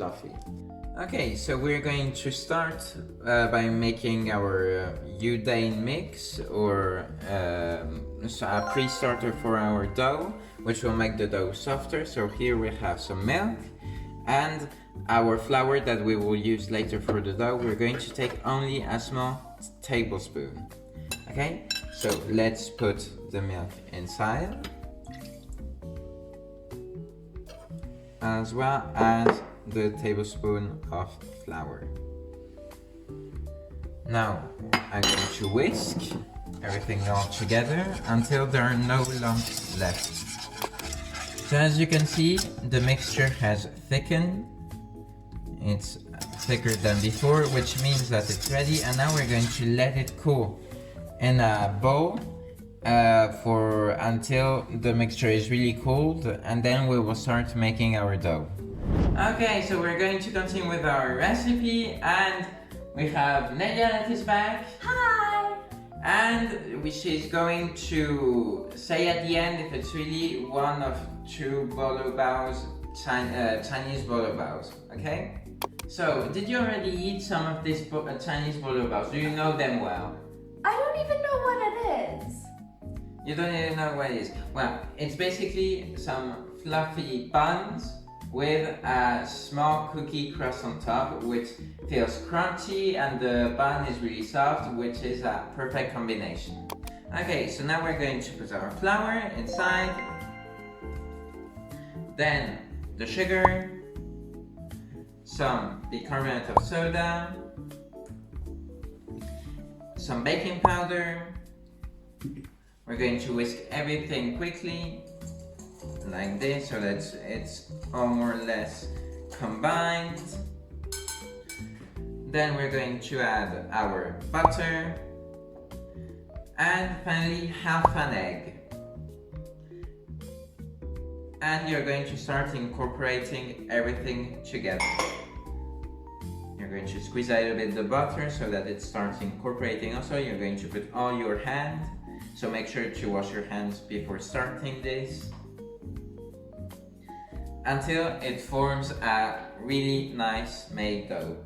fluffy. Okay, so we're going to start by making our Udan mix, or so a pre-starter for our dough, which will make the dough softer. So here we have some milk and our flour that we will use later for the dough. We're going to take only a small tablespoon. Okay, so let's put the milk inside, as well as the tablespoon of flour. Now I'm going to whisk everything all together until there are no lumps left. So as you can see, the mixture has thickened. It's thicker than before, which means that it's ready, and now we're going to let it cool in a bowl for until the mixture is really cooled, and then we will start making our dough. Okay, so we're going to continue with our recipe, and we have Nelia that is back. Hi! And she's going to say at the end if it's really one of two Bolo Baos, Chinese Bolo Baos, okay? So, did you already eat some of these Chinese Bolo Baos? Do you know them well? I don't even know what it is. You don't even know what it is? Well, it's basically some fluffy buns with a small cookie crust on top, which feels crunchy, and the bun is really soft, which is a perfect combination. Okay, so now we're going to put our flour inside, then the sugar, some bicarbonate of soda, some baking powder. We're going to whisk everything quickly, like this, so that it's all more or less combined. Then we're going to add our butter, and finally half an egg. And you're going to start incorporating everything together. You're going to squeeze a little bit the butter so that it starts incorporating. Also, you're going to put all your hand, so make sure to wash your hands before starting this, until it forms a really nice made dough.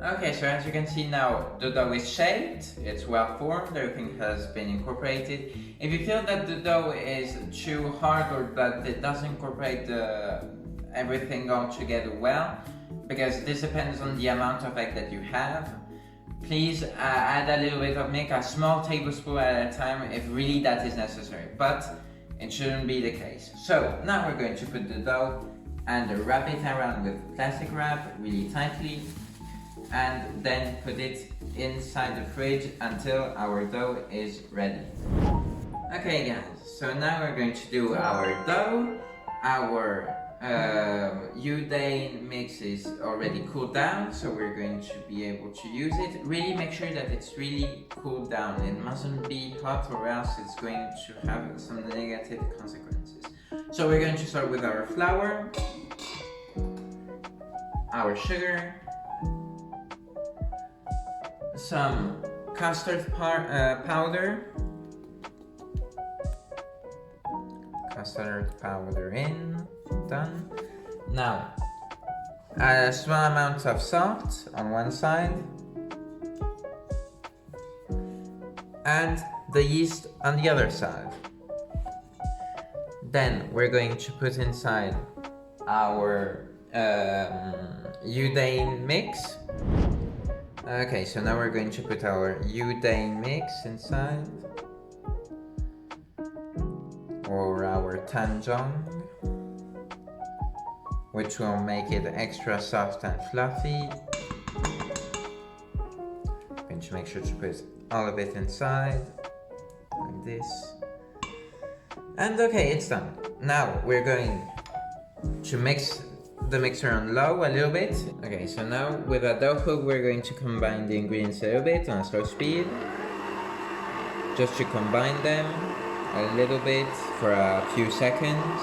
Okay, so as you can see now, the dough is shaped, it's well formed, everything has been incorporated. If you feel that the dough is too hard or that it doesn't incorporate everything all together well, because this depends on the amount of egg that you have, please add a little bit of milk, a small tablespoon at a time, if really that is necessary, but it shouldn't be the case. So now we're going to put the dough and wrap it around with plastic wrap really tightly, and then put it inside the fridge until our dough is ready. Okay guys, so now we're going to do our dough. Our Udan mix is already cooled down, so we're going to be able to use it. Really make sure that it's really cooled down. It mustn't be hot, or else it's going to have some negative consequences. So we're going to start with our flour, our sugar, some custard powder, in, done. Now, a small amount of salt on one side, and the yeast on the other side. Then we're going to put inside our Udan mix. Okay, so now we're going to put our Udan mix inside, or our Tangzhong, which will make it extra soft and fluffy. I'm going to make sure to put all of it inside, like this. And okay, it's done. Now we're going to mix the mixer on low a little bit. Okay, so now with a dough hook we're going to combine the ingredients a little bit on slow speed, just to combine them a little bit for a few seconds.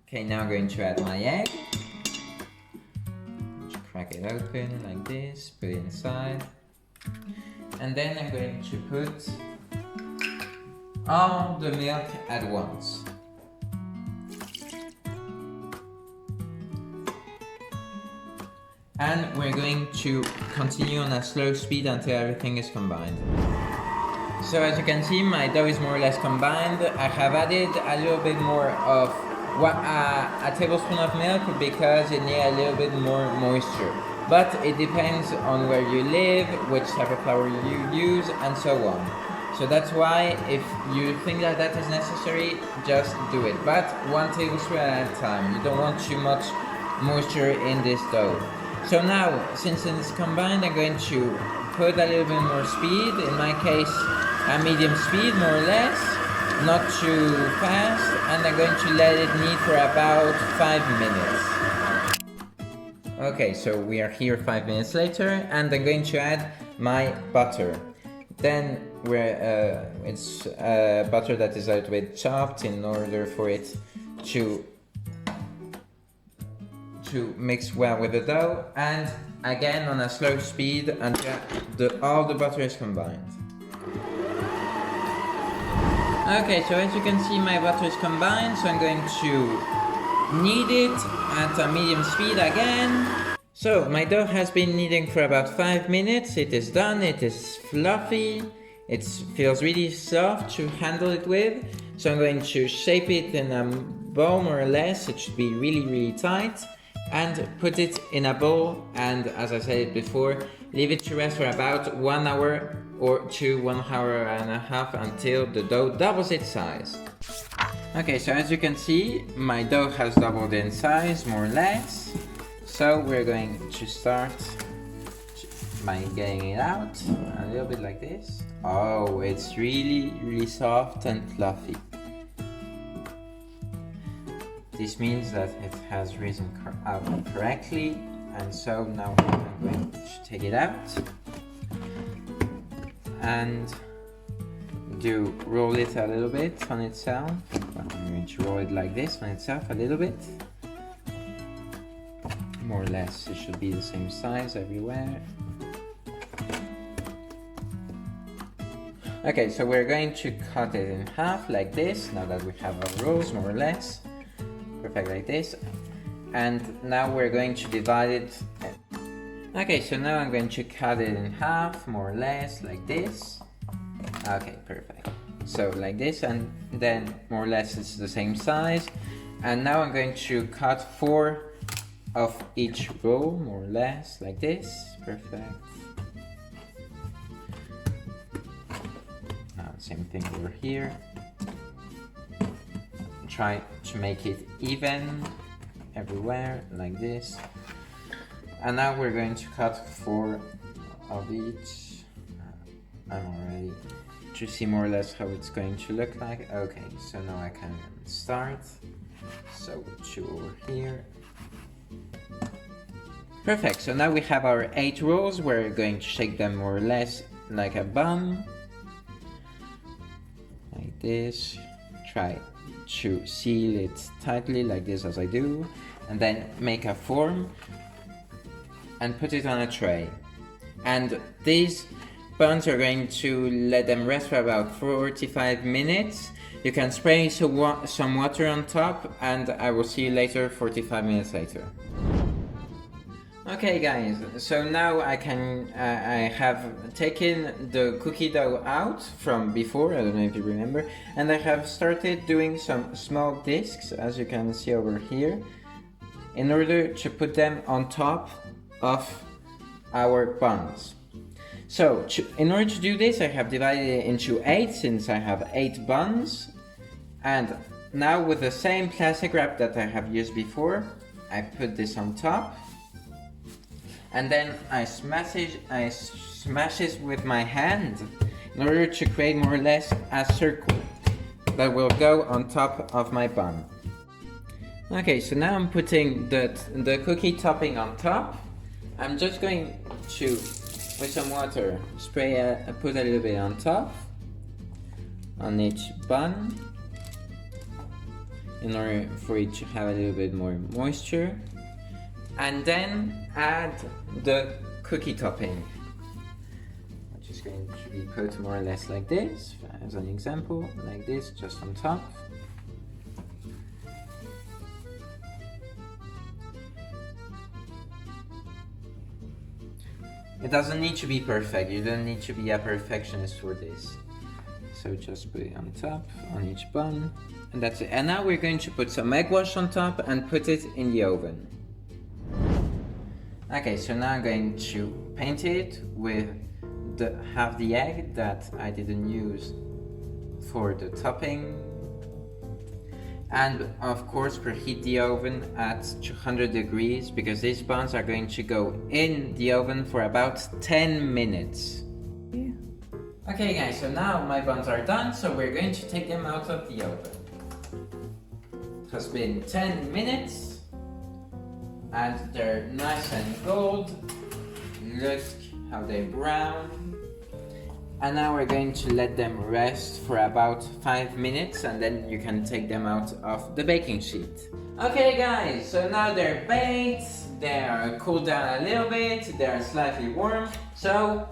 Okay, now I'm going to add my egg. Just crack it open like this, put it inside, and then I'm going to put all the milk at once. And we're going to continue on a slow speed until everything is combined. So as you can see, my dough is more or less combined. I have added a little bit more of a tablespoon of milk because it needs a little bit more moisture. But it depends on where you live, which type of flour you use, and so on. So that's why if you think that that is necessary, just do it. But 1 tablespoon at a time. You don't want too much moisture in this dough. So now, since it's combined, I'm going to put a little bit more speed. In my case, a medium speed, more or less. Not too fast. And I'm going to let it knead for about 5 minutes. Okay, so we are here 5 minutes later, and I'm going to add my butter. Then it's butter that is a little bit chopped in order for it to mix well with the dough, and again on a slow speed until all the butter is combined. Okay, so as you can see, my butter is combined, so I'm going to knead it at a medium speed again. So my dough has been kneading for about 5 minutes. It is done, it is fluffy, it feels really soft to handle it with. So I'm going to shape it in a bowl more or less. It should be really tight, and put it in a bowl, and as I said before, leave it to rest for about 1 hour or 1 hour and a half until the dough doubles its size. Okay, so as you can see, my dough has doubled in size more or less. So we're going to start by getting it out a little bit like this. Oh, it's really soft and fluffy. This means that it has risen out correctly, and so now I'm going to take it out and roll it a little bit on itself. I'm going to roll it like this on itself a little bit. More or less, it should be the same size everywhere. Okay, so we're going to cut it in half like this, now that we have our rolls more or less. Perfect, like this. And now we're going to divide it. Okay, so now I'm going to cut it in half, more or less, like this. Okay, perfect. So like this, and then more or less it's the same size. And now I'm going to cut 4 of each roll, more or less, like this. Perfect. Now, same thing over here. Try to make it even everywhere, like this. And now we're going to cut 4 of each. I'm already to see more or less how it's going to look like. Okay, so now I can start. So 2 over here. Perfect, so now we have our 8 rolls. We're going to shake them more or less like a bun. Like this. Try to seal it tightly like this as I do. And then make a form and put it on a tray. And these buns are going to let them rest for about 45 minutes. You can spray some water on top, and I will see you later 45 minutes later. Okay guys, so now I have taken the cookie dough out from before, I don't know if you remember, and I have started doing some small discs, as you can see over here, in order to put them on top of our buns. So in order to do this, I have divided it into 8, since I have 8 buns, and now with the same plastic wrap that I have used before, I put this on top. And then I smash it with my hand in order to create more or less a circle that will go on top of my bun. Okay, so now I'm putting the cookie topping on top. I'm just going to, with some water, put a little bit on top, on each bun, in order for it to have a little bit more moisture. And then add the cookie topping, which is going to be put more or less like this, as an example, like this, just on top. It doesn't need to be perfect. You don't need to be a perfectionist for this. So just put it on top, on each bun, and that's it. And now we're going to put some egg wash on top and put it in the oven. Okay, so now I'm going to paint it with half the egg that I didn't use for the topping. And of course preheat the oven at 200 degrees because these buns are going to go in the oven for about 10 minutes. Okay guys, so now my buns are done, so we're going to take them out of the oven. It has been 10 minutes and they're nice and gold. Look how they brown. And now we're going to let them rest for about 5 minutes and then you can take them out of the baking sheet. Okay guys, so now they're baked, they are cooled down a little bit, they're slightly warm, so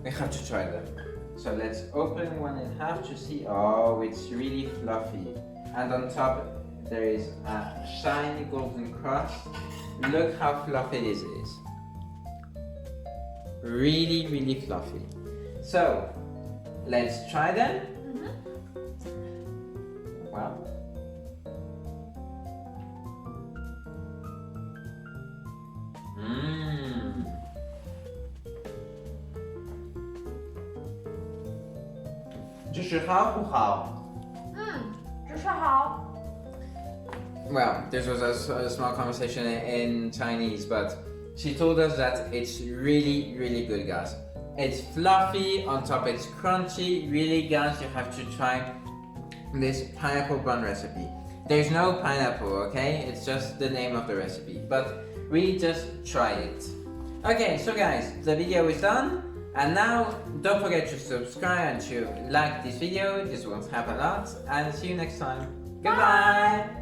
we have to try them. So let's open one in half to see. Oh, it's really fluffy. And on top there is a shiny golden crust. Look how fluffy this is. Really, really fluffy. So, let's try them. Wow. Mmm. 这是好不好？这是好。 Well, this was a small conversation in Chinese, but she told us that it's really, really good, guys. It's fluffy, on top it's crunchy. Really, guys, you have to try this pineapple bun recipe. There's no pineapple, okay? It's just the name of the recipe, but really just try it. Okay, so guys, the video is done. And now, don't forget to subscribe and to like this video. This will help a lot. And see you next time. Goodbye!